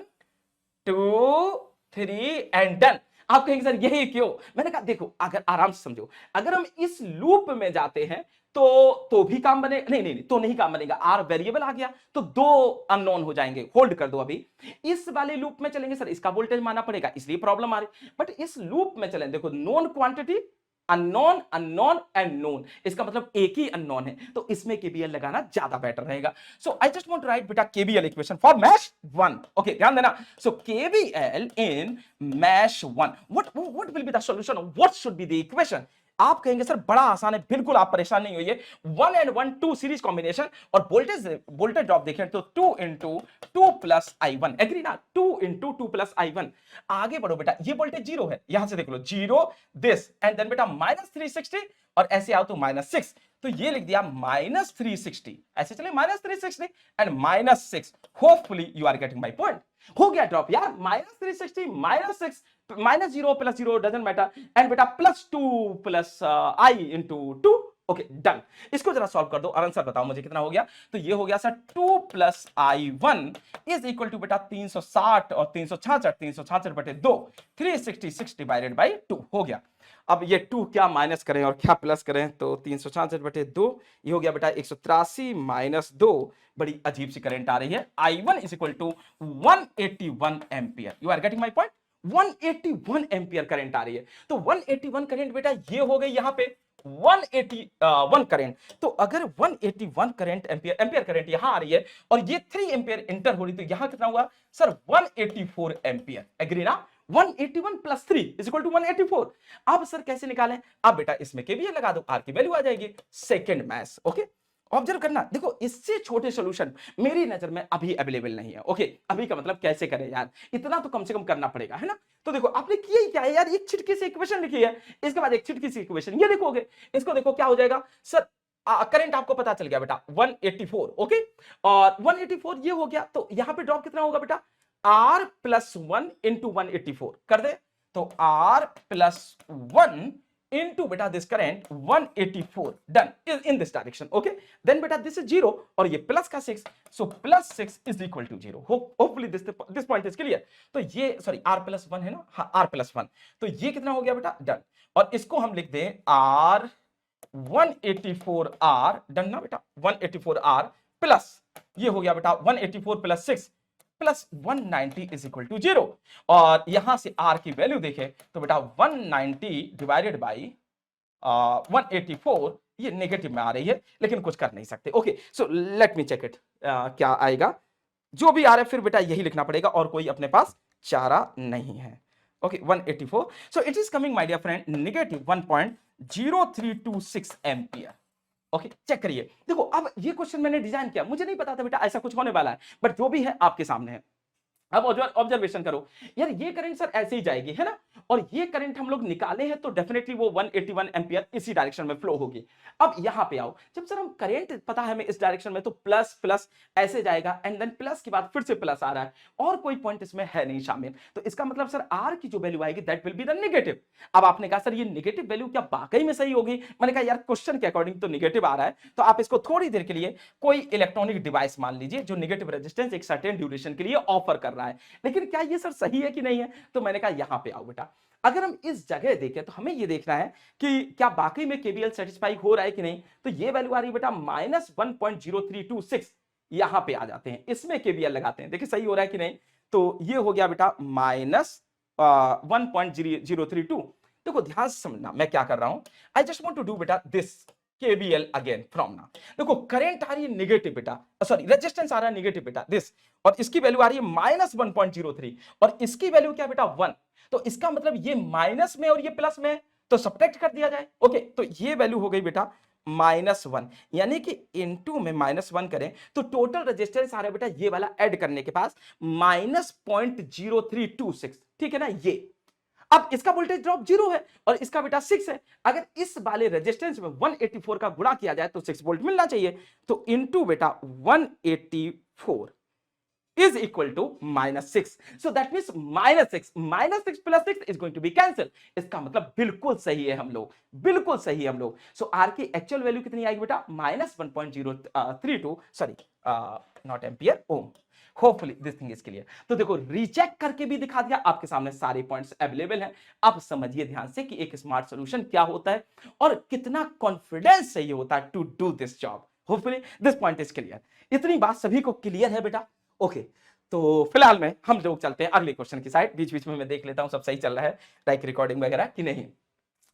2 3 एंड डन। आप कहेंगे सर यही क्यों, मैंने कहा देखो अगर आराम से समझो, अगर हम इस लूप में जाते हैं तो भी काम बने, नहीं नहीं नहीं तो नहीं काम बनेगा। आर वेरिएबल आ गया तो 2 अननोन हो जाएंगे, होल्ड कर दो अभी। इस वाले लूप में चलेंगे सर, इसका वोल्टेज मानना पड़ेगा, इसलिए प्रॉब्लम आ रही। बट इस लूप में चलें, देखो known quantity, unknown unknown and known, इसका मतलब एक ही अननोन है, तो इसमें केबीएल लगाना ज्यादा बेटर रहेगा। So I just want to write बेटा KVL equation for mesh 1। Okay ध्यान देना। So KVL in mesh 1, what will be the solution, what should be the equation. आप कहेंगे सर बड़ा आसान है, बिल्कुल आप परेशान नहीं होइए। 1 and 1 2 सीरीज कॉम्बिनेशन, और वोल्टेज वोल्टेज ड्रॉप देखें तो 2 into 2 plus I1, एग्री ना, 2 into 2 plus I1। आगे बढ़ो बेटा, ये वोल्टेज 0 है, यहां से देख लो 0 दिस एंड देन बेटा -360, और ऐसे आओ तो -6, तो ये लिख दिया -360, ऐसे चले -360 and -6। Hopefully you are getting my point. हो गया ड्रॉप यार, -360 -6 -0 प्लस 0 डजंट मैटर, एंड बेटा +2 plus I into 2। Okay done. इसको जरा सॉल्व कर दो, आंसर बताओ मुझे कितना हो गया। तो ये हो गया sir 2 plus I1 is equal to बेटा 360 और 366, 366 बटे 2, 366 डिवाइडेड बाई 2 हो गया। अब ये 2 क्या माइनस करें और क्या प्लस करें, तो 366 बटे 2, ये हो गया बेटा 183 माइनस 2। बड़ी अजीब सी करंट आ रही है, I1 is equal to 181 ampere. You are getting my point. 181 ampere current आ रही है, तो 181 करंट बेटा ये हो गई यहां पे 181 करंट। तो अगर 181 करंट एम्पियर करंट यहां आ रही है और ये 3 एम्पियर इंटर हो रही, तो यहां कितना हुआ सर 184 एम्पियर, एग्री ना। 181 प्लस 3 इज इक्वल टू 184। अब सर कैसे निकालें, अब बेटा इसमें केवीएल लगा दो, आर की वैल्यू आ जाएगी। सेकंड मैथ्स, ओके ऑब्जर्व करना, देखो इससे छोटे सॉल्यूशन मेरी नजर में अभी अवेलेबल नहीं है। ओके अभी का मतलब कैसे करें यार, इतना तो कम से कम करना पड़ेगा, है ना। तो देखो आपने किया ही क्या है यार, एक छिटके से इक्वेशन लिखी है, इसके बाद एक छिटकी से इक्वेशन ये लिखोगे, इसको देखो क्या हो जाएगा सर। करंट आपको पता चल गया बेटा 184, ओके, और 184 ये हो गया, तो यहां पे ड्रॉप कितना होगा बेटा, R प्लस 1 इंटू 184 कर दे, तो R plus 1 into beta this current 184 done in this direction, okay, then beta this is 0 और ये प्लस का 6, so plus 6 is equal to 0। hopefully this point is clear। तो ये सॉरी R प्लस 1 है ना, हाँ R प्लस 1, तो ये कितना हो गया बेटा डन। और इसको हम लिख दें R 184R, डन ना बेटा, 184R प्लस ये हो गया बेटा 184 plus 6 plus 190 is equal to 0। और यहां से R की वैल्यू देखें तो बेटा 190 डिवाइडेड बाई 184 ये नेगेटिव में आ रही है, लेकिन कुछ कर नहीं सकते। Okay, so let me check it, क्या आएगा, जो भी आ रहा है फिर बेटा यही लिखना पड़ेगा और कोई अपने पास चारा नहीं है। Okay 184, so it is coming my dear friend negative 1.0326 ampere. Okay check करिए, देखो अब ये क्वेश्चन मैंने डिजाइन किया, मुझे नहीं पता था बेटा ऐसा कुछ होने वाला है, बट जो भी है आपके सामने है। अब ऑब्जर्वेशन करो यार, ये करंट सर ऐसे ही जाएगी है ना, और ये करंट हम लोग निकाले हैं तो डेफिनेटली वो 181 एम्पियर इसी डायरेक्शन में फ्लो होगी। अब यहां पे आओ, जब सर हम करंट पता है हमें इस डायरेक्शन में, तो प्लस प्लस ऐसे जाएगा एंड देन प्लस के बाद फिर से प्लस आ रहा है और कोई पॉइंट इसमें है नहीं शामिल, तो इसका मतलब सर आर की जो वैल्यू आएगी that will be the negative. अब आपने कहा सर ये नेगेटिव वैल्यू क्या वाकई में सही होगी, मैंने कहा यार क्वेश्चन के अकॉर्डिंग तो नेगेटिव आ रहा है, तो आप इसको थोड़ी देर के लिए कोई इलेक्ट्रॉनिक डिवाइस मान लीजिए जो नेगेटिव रेजिस्टेंस एक सर्टेन ड्यूरेशन के लिए ऑफर कर रहा है, लेकिन क्या ये सर सही है कि नहीं है, तो मैंने कहा यहां पे आओ बेटा, अगर हम इस जगह देखें तो हमें ये देखना है कि क्या वाकई में केवीएल सेटिस्फाई हो रहा है कि नहीं, तो ये वैल्यू आ रही है बेटा -1.0326, यहां पे आ जाते हैं, इसमें केवीएल लगाते हैं, देखिए सही हो रहा है कि नहीं, तो ये हो गया बेटा -1.032। देखो ध्यान से समझना मैं क्या कर रहा हूं, I just want to do बेटा this KVL again from now. देखो करंट आ रही है नेगेटिव बेटा, सॉरी रेजिस्टेंस आ रहा है नेगेटिव बेटा दिस, और इसकी वैल्यू आ रही है -1.03 और इसकी वैल्यू क्या बेटा 1, तो इसका मतलब ये माइनस में और ये प्लस में, तो सब्ट्रैक्ट कर दिया जाए। ओके, तो ये वैल्यू हो गई बेटा -1, यानी कि इनटू में -1 करें तो टोटल रेजिस्टेंस आ रहा है बेटा ये वाला ऐड करने के पास -0.0326, ठीक है ना। ये अब इसका वोल्टेज ड्रॉप 0 है और इसका बेटा 6 है, अगर इस वाले रेजिस्टेंस में 184 का गुणा किया जाए तो 6 वोल्ट मिलना चाहिए, तो इनटू बेटा 184 is equal to -6, so that means -6 plus 6 is going to be cancel, इसका मतलब बिल्कुल सही है हम लोग, बिल्कुल सही है हम लोग। सो आर की एक्चुअल वैल्यू कितनी आएगी बेटा -1.032, sorry not ampere, ohm. Hopefully this thing is clear. तो देखो रीचेक करके भी दिखा दिया, आपके सामने सारे पॉइंट्स अवेलेबल हैं। अब समझिए ध्यान से कि एक स्मार्ट सॉल्यूशन क्या होता है और कितना कॉन्फिडेंस चाहिए होता है to do this job. Hopefully this point is clear, इतनी बात सभी को क्लियर है बेटा। ओके तो फिलहाल में हम लोग चलते हैं अगले क्वेश्चन की साइड, बीच बीच में मैं देख लेता हूं सब सही चल रहा है लाइक रिकॉर्डिंग वगैरह कि नहीं।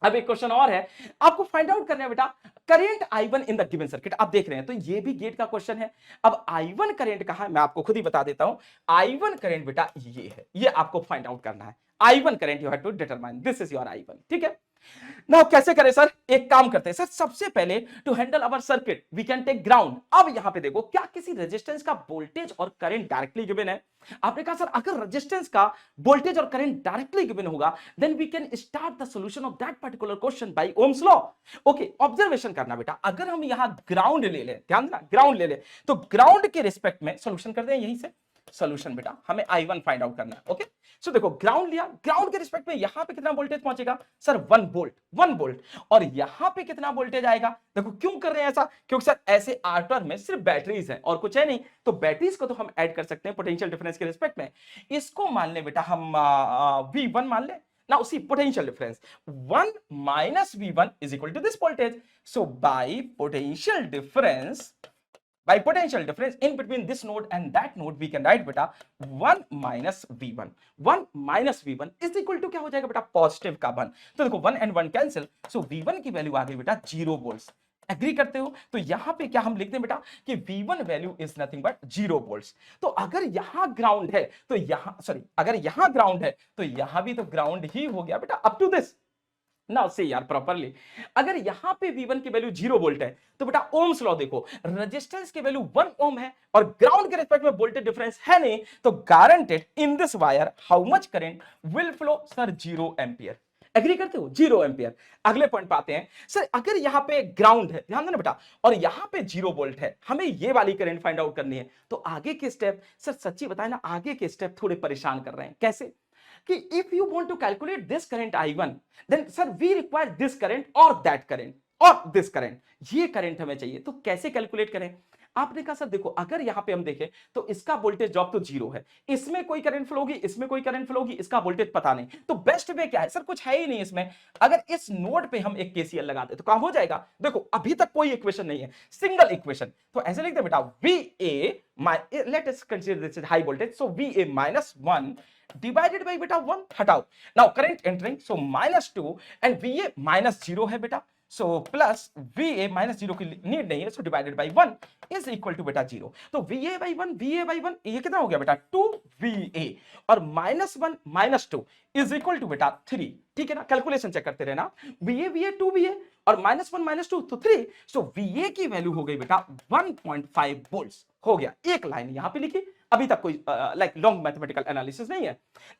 अब एक क्वेश्चन और है, आपको फाइंड आउट करना है बेटा current I1 in the given circuit. आप देख रहे हैं तो ये भी गेट का क्वेश्चन है। अब I1 करंट कहां है मैं आपको खुद ही बता देता हूं, I1 करंट बेटा ये है, ये आपको फाइंड आउट करना है। I1 current you have to determine, this is your I1, ठीक है। नाउ कैसे करें सर, एक काम करते हैं सर, सबसे पहले to handle our circuit we can take ground. अब यहां पे देखो क्या किसी रेजिस्टेंस का वोल्टेज और करंट डायरेक्टली गिवन है, आपने कहा सर अगर रेजिस्टेंस का वोल्टेज और करंट डायरेक्टली गिवन होगा then we can start the solution of that particular question by Ohm's law. Okay observation करना बेटा, अगर हम यहां ग्राउंड ले ले, ध्यान देना ग्राउंड ले ले, तो ग्राउंड के रिस्पेक्ट में सॉल्यूशन कर दें यहीं से। सॉल्यूशन बेटा हमें I1 फाइंड आउट करना है। ओके सो देखो ग्राउंड लिया, ग्राउंड के रिस्पेक्ट में यहां पे कितना वोल्टेज पहुंचेगा सर 1 वोल्ट, 1 वोल्ट, और यहां पे कितना वोल्टेज आएगा, देखो क्यों कर रहे हैं ऐसा, क्योंकि सर ऐसे आर्टर में सिर्फ बैटरीज हैं और कुछ है नहीं, तो बैटरीज को तो हम ऐड कर सकते हैं पोटेंशियल डिफरेंस के रिस्पेक्ट में। इसको मान ले बेटा हम V1 मान ले ना, उसी potential difference 1 - V1 is equal to this voltage, so by potential difference, by potential difference in between this node and that node we can write beta 1 - V1, 1 - V1 is equal to क्या हो जाएगा बेटा positive का 1, तो देखो 1 and 1 cancel, so V1 की value आ गई बेटा 0 वोल्ट्स। एग्री करते हो, तो यहां पे क्या हम लिखते हैं बेटा कि V1 value is nothing but 0 volts. तो अगर यहां ग्राउंड है तो यहां, सॉरी अगर यहां ग्राउंड है तो यहां भी तो ग्राउंड ही हो गया बेटा अप टू दिस। नाउ से यार प्रॉपर्ली, अगर यहां पे V1 की वैल्यू 0 वोल्ट है तो बेटा ओम्स लॉ देखो, रेजिस्टेंस की वैल्यू 1 ओम है और ग्राउंड के रिस्पेक्ट में वोल्टेज डिफरेंस है नहीं, तो guaranteed in this wire how much current will flow sir 0 ampere. Agree करते हो 0 एम्पियर। अगले पॉइंट पे आते हैं सर, अगर यहां पे ग्राउंड है, ध्यान देना बेटा, और यहां पे 0 वोल्ट है, हमें ये वाली करंट फाइंड आउट करनी है, तो आगे के स्टेप सर सच्ची बताए ना, आगे के स्टेप थोड़े परेशान कर रहे हैं। कैसे कि if you want to calculate this current I1 then sir we require this current or that current or this current, ये करंट हमें चाहिए, तो कैसे कैलकुलेट करें। आपने कहा सर देखो अगर यहां पे हम देखें तो इसका वोल्टेज ड्रॉप तो जीरो है, इसमें कोई करंट फ्लो होगी, इसमें कोई करंट फ्लो होगी, इसका वोल्टेज पता नहीं, तो बेस्ट वे क्या है सर? कुछ है ही नहीं इसमें। अगर इस नोड पे हम एक केसीएल लगा दे तो काम हो जाएगा। देखो अभी तक कोई इक्वेशन नहीं है, सिंगल इक्वेशन, तो ऐसे लिख दे बेटा VA, late us consider this is high voltage, so VA -1 divided by बेटा 1, हटाओ, now current entering, so -2 and VA -0 है बेटा, सो प्लस VA -0 की नीड नहीं है, so divided by 1 is equal to बेटा 0। तो VA/1 ये कितना हो गया बेटा 2VA, और -1 -2 इज इक्वल टू बेटा 3। ठीक है ना, कैलकुलेशन चेक करते रहना, VA 2VA और -1 -2 तो 3, सो VA की वैल्यू हो गई बेटा 1.5 वोल्ट्स। हो गया, एक लाइन यहां पे लिखी, अभी तक कोई लाइक लॉन्ग मैथमेटिकल एनालिसिस नहीं है।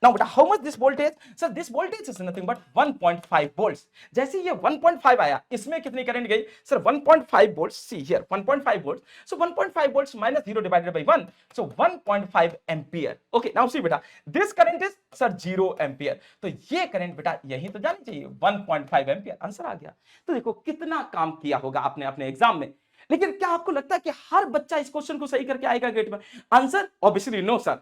नाउ बेटा how much this voltage? Sir this voltage is nothing but 1.5 volts. जैसे ये 1.5 आया, इसमें कितनी करंट गई sir? 1.5 volts, see here 1.5 volts, so 1.5 volts minus 0 divided by 1, so 1.5 ampere. Okay, now see बेटा this current is sir 0 ampere, तो ये current बेटा यही तो जानी चाहिए 1.5 एम्पियर, आंसर आ गया। तो देखो कितना काम किया होगा आपने अपने एग्जाम में। लेकिन क्या आपको लगता है कि हर बच्चा इस क्वेश्चन को सही करके आएगा गेट में? Answer obviously no sir.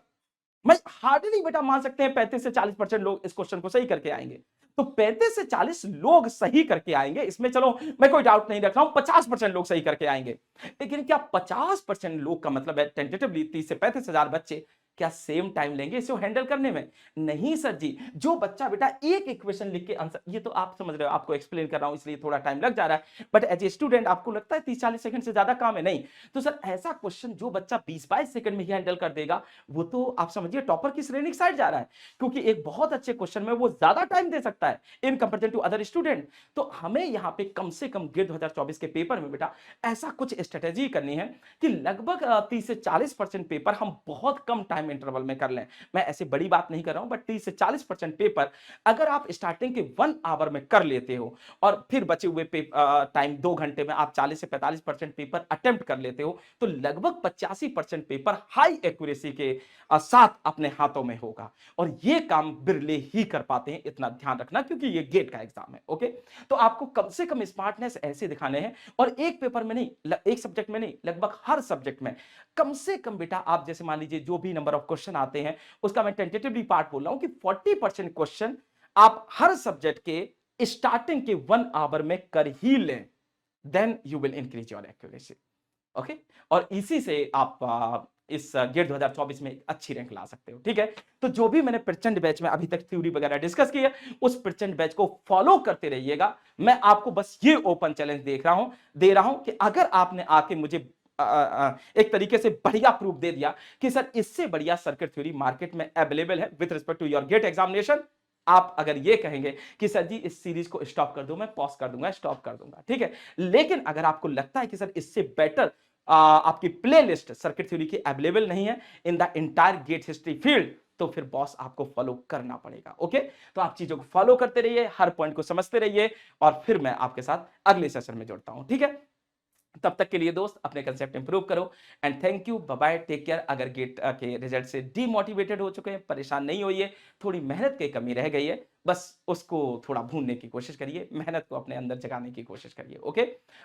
मैं हार्डली बेटा मान सकते हैं 35 से 40% लोग इस क्वेश्चन को सही करके आएंगे। तो 35 से 40 लोग सही करके आएंगे, इसमें चलो मैं कोई डाउट नहीं रख रहा हूं, 50% लोग सही करके आएंगे। लेकिन क्या 50% लोग का मतलब है टेंटेटिवली 30 से 35 हजार बच्चे क्या सेम टाइम लेंगे इसे हैंडल करने में? नहीं सर जी। जो बच्चा बेटा एक इक्वेशन लिख के आंसर, ये तो आप समझ रहे हो, आपको एक्सप्लेन कर रहा हूं इसलिए थोड़ा टाइम लग जा रहा है, बट एज ए स्टूडेंट आपको लगता है 30-40 सेकंड से ज्यादा काम है? नहीं। तो सर ऐसा क्वेश्चन जो बच्चा 20-22 सेकंड में ही हैंडल कर देगा, वो तो आप समझिए टॉपर की श्रेणी की साइड जा रहा है, क्योंकि एक बहुत अच्छे क्वेश्चन में वो ज्यादा टाइम दे सकता है in comparison to other student. तो हमें यहाँ पे कम से कम गेट 2024 के पेपर में बेटा ऐसा कुछ स्ट्रेटेजी करनी है कि लगभग 30 से 40% पेपर हम बहुत कम टाइम इंटरवल में कर लें। मैं ऐसी बड़ी बात नहीं कर रहा हूं, बट 30 से 40% पेपर अगर आप स्टार्टिंग के 1 आवर में कर लेते हो और फिर बचे हुए टाइम 2 घंटे में आप 40 से 45% पेपर अटेम्प्ट कर लेते हो, तो लगभग 85% पेपर हाई एक्यूरेसी के साथ अपने हाथों में होगा। और ये काम बिरले ही कर पाते हैं, इतना ध्यान रखना, क्योंकि ये गेट का एग्जाम है। ओके, तो आपको कम से कम स्मार्टनेस ऐसे दिखाने हैं, और एक पेपर में नहीं, एक सब्जेक्ट में नहीं, लगभग हर सब्जेक्ट में कम से कम बेटा आप जैसे मान लीजिए जो भी नंबर ऑफ क्वेश्चन आते हैं, उसका मैं टेंटेटिवली पार्ट बोल रहा हूं कि 40% क्वेश्चन आप हर सब्जेक्ट के स्टार्टिंग के 1 आवर में कर ही लें, then you will increase your accuracy. Okay, और इसी से आप इस गेट 2024 में एक अच्छी रैंक ला सकते हो। ठीक है, तो जो भी मैंने प्रचंड बैच में अभी तक थ्योरी वगैरह डिस्कस की है, उस प्रचंड बैच को फॉलो करते रहिएगा। मैं आपको बस ये ओपन चैलेंज दे रहा हूं कि अगर आपने आके मुझे एक तरीके से बढ़िया प्रूफ दे दिया कि सर इससे बढ़िया सर्किट थ्योरी मार्केट में अवेलेबल है with respect to your GATE examination, आप अगर ये कहेंगे कि सर जी इस सीरीज को स्टॉप कर दो, मैं पॉज कर दूंगा, स्टॉप कर दूंगा। ठीक है, लेकिन अगर आपको लगता है कि सर इससे बेटर आपकी प्लेलिस्ट सर्किट थ्योरी की अवेलेबल नहीं है in the entire GATE history field, तो फिर बॉस आपको फॉलो करना पड़ेगा। ओके, तो आप चीजों को फॉलो करते रहिए, हर पॉइंट को समझते रहिए, और फिर मैं आपके साथ अगले सेशन में जुड़ता हूं। ठीक है, तब तक के लिए दोस्त अपने कंसेप्ट इंप्रूव करो, and thank you, bye bye, take care. अगर गेट के रिजल्ट से डीमोटिवेटेड हो चुके हैं, परेशान नहीं होइए, थोड़ी मेहनत की कमी रह गई है, बस उसको थोड़ा भूनने की कोशिश करिए, मेहनत को अपने अंदर जगाने की कोशिश करिए। ओके,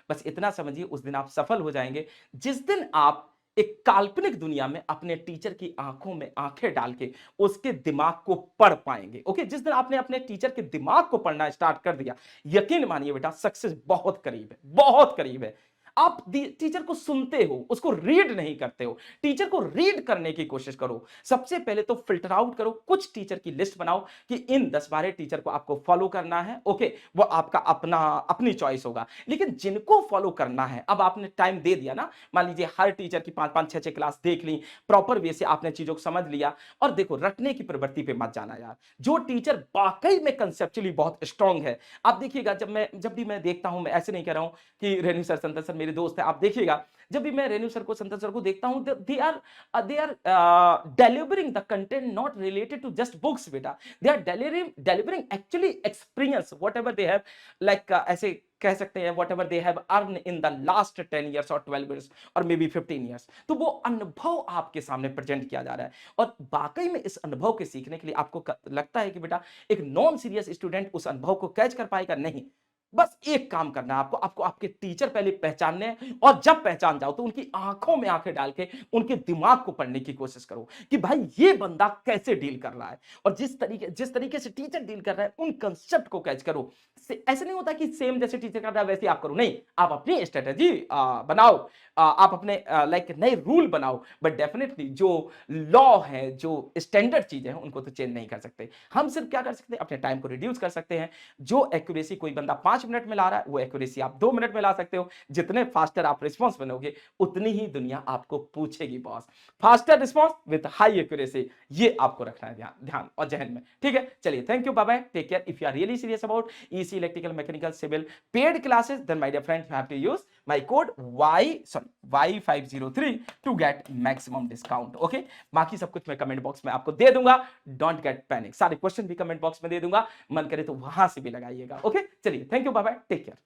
बस इतना समझिए, उस दिन आप सफल हो जाएंगे जिस दिन आप एक काल्पनिक दुनिया में अपने टीचर की आंखों में आंखें डाल के उसके दिमाग को पढ़ पाएंगे। ओके, जिस दिन आपने अपने टीचर के दिमाग को पढ़ना स्टार्ट कर दिया, यकीन मानिए बेटा सक्सेस बहुत करीब है, बहुत करीब है। आप टीचर को सुनते हो, उसको रीड नहीं करते हो, टीचर को रीड करने की कोशिश करो। सबसे पहले तो फिल्टर आउट करो, कुछ टीचर की लिस्ट बनाओ कि इन 10-12 टीचर को आपको फॉलो करना है। ओके, वो आपका अपनी चॉइस होगा, लेकिन जिनको फॉलो करना है, अब आपने टाइम दे दिया ना, मान लीजिए हर टीचर की 5-5, 6-6 क्लास देख ली, प्रॉपर वे से आपने चीजों को समझ लिया, और देखो रटने की प्रवृत्ति पे मत जाना यार। जो टीचर वाकई में कंसेप्चुअली बहुत स्ट्रांग है, आप देखिएगा, जब भी मैं देखता हूं, मैं ऐसे नहीं कह रहा हूं कि रेणु सर, संतन सर मेरे दोस्त है, आप देखिएगा जब भी मैं रेणु सर को, संतन सर को देखता हूं, they are delivering the content not related to just books बेटा, they are delivering actually experience whatever they have, like ऐसे कह सकते हैं whatever they have earned in the last 10 years or 12 years or maybe 15 years, तो वो अनुभव आपके सामने प्रेजेंट किया जा रहा है, और वाकई में इस अनुभव के सीखने के लिए आपको लगता है कि बेटा एक नॉन सीरियस स्टूडेंट उस अनुभव को कैच कर पाएगा? नहीं, बस एक काम करना है आपको, आपको आपके टीचर पहले पहचानने हैं, और जब पहचान जाओ तो उनकी आंखों में आंखें डाल के उनके दिमाग को पढ़ने की कोशिश करो कि भाई ये बंदा कैसे डील कर रहा है, और जिस तरीके से टीचर डील कर रहा है उन कंसेप्ट को कैच करो। ऐसे नहीं होता कि सेम जैसे टीचर कर रहा है वैसे ही आप करो, नहीं, आप अपनी स्ट्रेटेजी बनाओ, आप अपने लाइक नए रूल बनाओ, बट डेफिनेटली जो लॉ है, जो स्टैंडर्ड चीजें हैं उनको तो चेंज नहीं कर सकते। हम सिर्फ क्या कर सकते हैं, अपने टाइम को रिड्यूस कर सकते हैं। जो एक्यूरेसी कोई बंदा 5 मिनट में ला रहा है वो एक्यूरेसी आप 2 मिनट में ला सकते हो। जितने फास्टर आप रिस्पॉन्स बनोगे उतनी ही दुनिया आपको पूछेगी boss. Faster response with high accuracy, ये आपको रखना है ध्यान और जहन में। ठीक है, चलिए, thank you, bye bye, take care. If you are really serious about EC, electrical, mechanical, civil paid classes, then my dear friend you have to use my code Y503 to get maximum discount. Okay, बाकी सब कुछ मैं comment box में आपको दे दूंगा, don't get panic. सारे question भी comment box में दे दूंगा, मन करे तो वहां से भी लगाइएगा। ओके, चलिए, thank you, bye bye, take care.